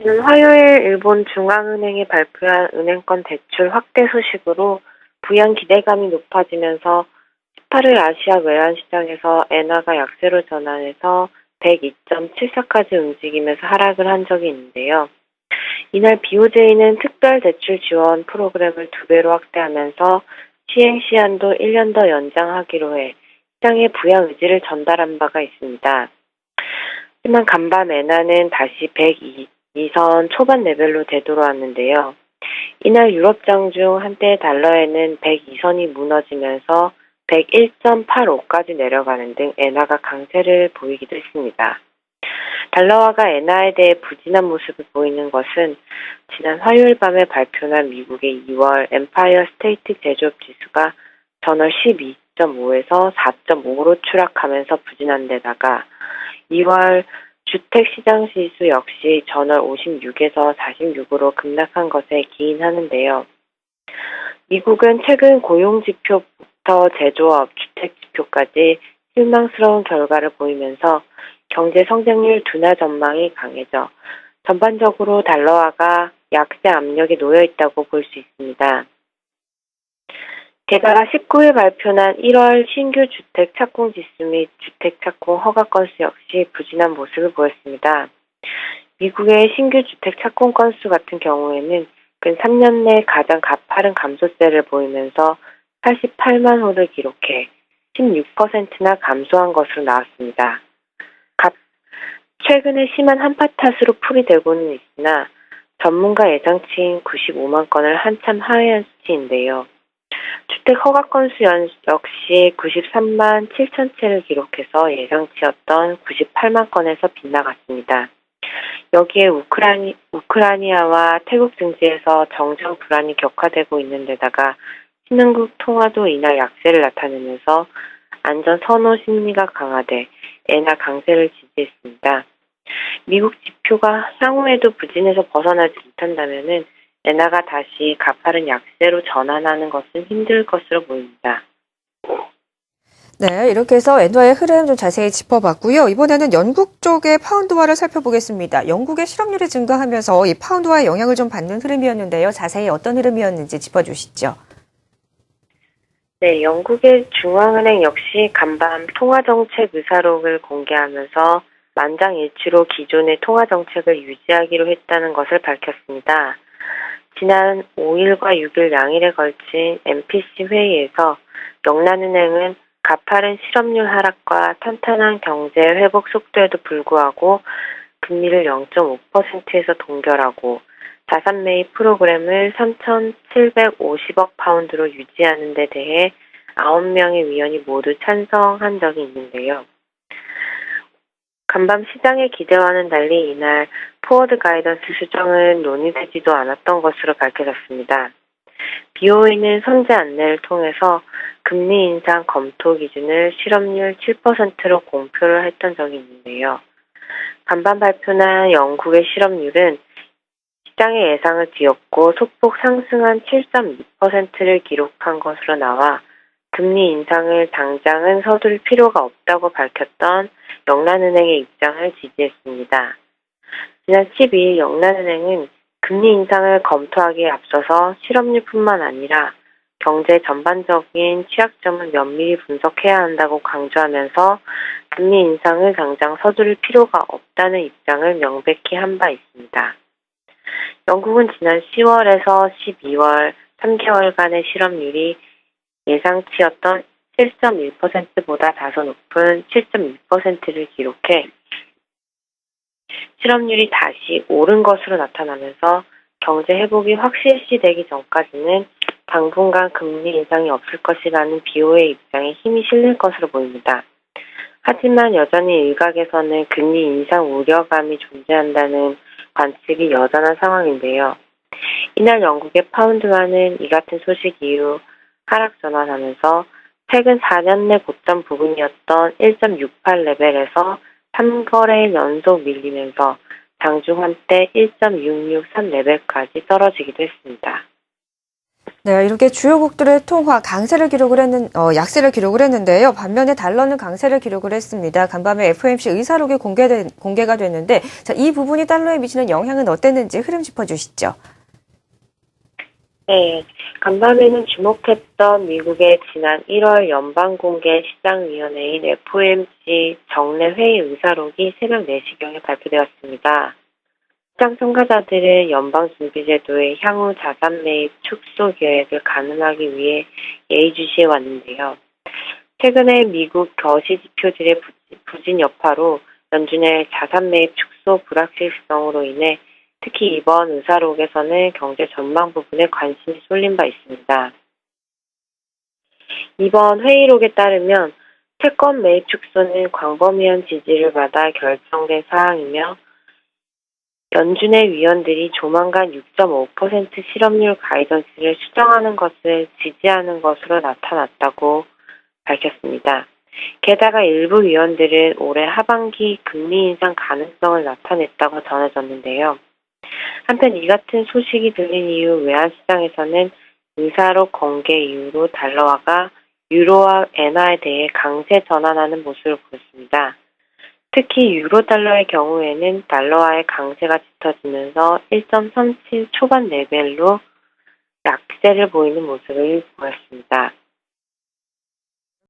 지난 화요일 일본 중앙은행이 발표한 은행권 대출 확대 소식으로 부양 기대감이 높아지면서 18일 아시아 외환시장에서 엔화가 약세로 전환해서 102.74까지 움직이면서 하락을 한 적이 있는데요. 이날 BOJ는 특별 대출 지원 프로그램을 2배로 확대하면서 시행 시한도 1년 더 연장하기로 해 시장의 부양 의지를 전달한 바가 있습니다. 하지만 간밤 엔화는 다시 102선 초반 레벨로 되돌아왔는데요. 이날 유럽장 중 한때 달러에는 102선이 무너지면서 101.85까지 내려가는 등 엔화가 강세를 보이기도 했습니다. 달러화가 엔화에 대해 부진한 모습을 보이는 것은 지난 화요일 밤에 발표한 미국의 2월 엠파이어 스테이트 제조업 지수가 전월 12.5에서 4.5로 추락하면서 부진한 데다가 2월 주택시장지수 역시 전월 56에서 46으로 급락한 것에 기인하는데요. 미국은 최근 고용지표부터 제조업, 주택지표까지 실망스러운 결과를 보이면서 경제 성장률 둔화 전망이 강해져 전반적으로 달러화가 약세 압력에 놓여 있다고 볼 수 있습니다. 게다가 19일 발표한 1월 신규 주택 착공 지수 및 주택 착공 허가 건수 역시 부진한 모습을 보였습니다. 미국의 신규 주택 착공 건수 같은 경우에는 근 3년 내 가장 가파른 감소세를 보이면서 88만 호를 기록해 16%나 감소한 것으로 나왔습니다. 최근에 심한 한파 탓으로 풀이되고는 있으나 전문가 예상치인 95만 건을 한참 하회한 수치인데요. 주택 허가 건수 역시 93만 7천 채를 기록해서 예상치였던 98만 건에서 빗나갔습니다. 여기에 우크라이나와 태국 등지에서 정전 불안이 격화되고 있는 데다가 신흥국 통화도 이날 약세를 나타내면서 안전 선호 심리가 강화돼 엔화 강세를 지지했습니다. 미국 지표가 향후에도 부진에서 벗어나지 못한다면은 엔화가 다시 가파른 약세로 전환하는 것은 힘들 것으로 보입니다. 네, 이렇게 해서 엔화의 흐름 좀 자세히 짚어봤고요. 이번에는 영국 쪽의 파운드화를 살펴보겠습니다. 영국의 실업률이 증가하면서 이 파운드화의 영향을 좀 받는 흐름이었는데요. 자세히 어떤 흐름이었는지 짚어주시죠. 네, 영국의 중앙은행 역시 간밤 통화정책 의사록을 공개하면서 만장일치로 기존의 통화정책을 유지하기로 했다는 것을 밝혔습니다. 지난 5일과 6일 양일에 걸친 MPC 회의에서 영란은행은 가파른 실업률 하락과 탄탄한 경제 회복 속도에도 불구하고 금리를 0.5%에서 동결하고 자산 매입 프로그램을 3,750억 파운드로 유지하는 데 대해 9명의 위원이 모두 찬성한 적이 있는데요. 간밤 시장의 기대와는 달리 이날 포워드 가이던스 수정은 논의되지도 않았던 것으로 밝혀졌습니다. BOE는 선제 안내를 통해서 금리 인상 검토 기준을 실업률 7%로 공표를 했던 적이 있는데요. 간밤 발표한 영국의 실업률은 시장의 예상을 뒤엎고 소폭 상승한 7.2%를 기록한 것으로 나와 금리 인상을 당장은 서둘 필요가 없다고 밝혔던 영란은행의 입장을 지지했습니다. 지난 12일 영란은행은 금리 인상을 검토하기에 앞서서 실업률뿐만 아니라 경제 전반적인 취약점을 면밀히 분석해야 한다고 강조하면서 금리 인상을 당장 서두를 필요가 없다는 입장을 명백히 한 바 있습니다. 영국은 지난 10월에서 12월 3개월간의 실업률이 예상치였던 7.1%보다 다소 높은 7.2%를 기록해 실업률이 다시 오른 것으로 나타나면서 경제 회복이 확실시되기 전까지는 당분간 금리 인상이 없을 것이라는 BO의 입장에 힘이 실릴 것으로 보입니다. 하지만 여전히 일각에서는 금리 인상 우려감이 존재한다는 관측이 여전한 상황인데요. 이날 영국의 파운드화는 이 같은 소식 이후 하락 전환하면서 최근 4년 내 고점 부근이었던 1.68 레벨에서 3거래 연속 밀리면서 장중 한때 1.663 레벨까지 떨어지기도 했습니다. 네, 이렇게 주요국들의 통화 약세를 기록을 했는데요. 반면에 달러는 강세를 기록을 했습니다. 간밤에 FOMC 의사록이 공개가 됐는데, 자, 이 부분이 달러에 미치는 영향은 어땠는지 흐름 짚어주시죠. 네, 간밤에는 주목했던 미국의 지난 1월 연방공개시장위원회인 FOMC 정례 회의 의사록이 새벽 4시경에 발표되었습니다. 시장 참가자들은 연방준비제도의 향후 자산 매입 축소 계획을 가늠하기 위해 예의주시해 왔는데요. 최근에 미국 거시지표들의 부진 여파로 연준의 자산 매입 축소 불확실성으로 인해 특히 이번 의사록에서는 경제 전망 부분에 관심이 쏠린 바 있습니다. 이번 회의록에 따르면 채권 매입 축소는 광범위한 지지를 받아 결정된 사항이며 연준의 위원들이 조만간 6.5% 실업률 가이던스를 수정하는 것을 지지하는 것으로 나타났다고 밝혔습니다. 게다가 일부 위원들은 올해 하반기 금리 인상 가능성을 나타냈다고 전해졌는데요. 한편 이 같은 소식이 들린 이후 외환시장에서는 의사록 공개 이후로 달러화가 유로와 엔화에 대해 강세 전환하는 모습을 보였습니다. 특히 유로 달러의 경우에는 달러화의 강세가 짙어지면서 1.37 초반 레벨로 약세를 보이는 모습을 보였습니다.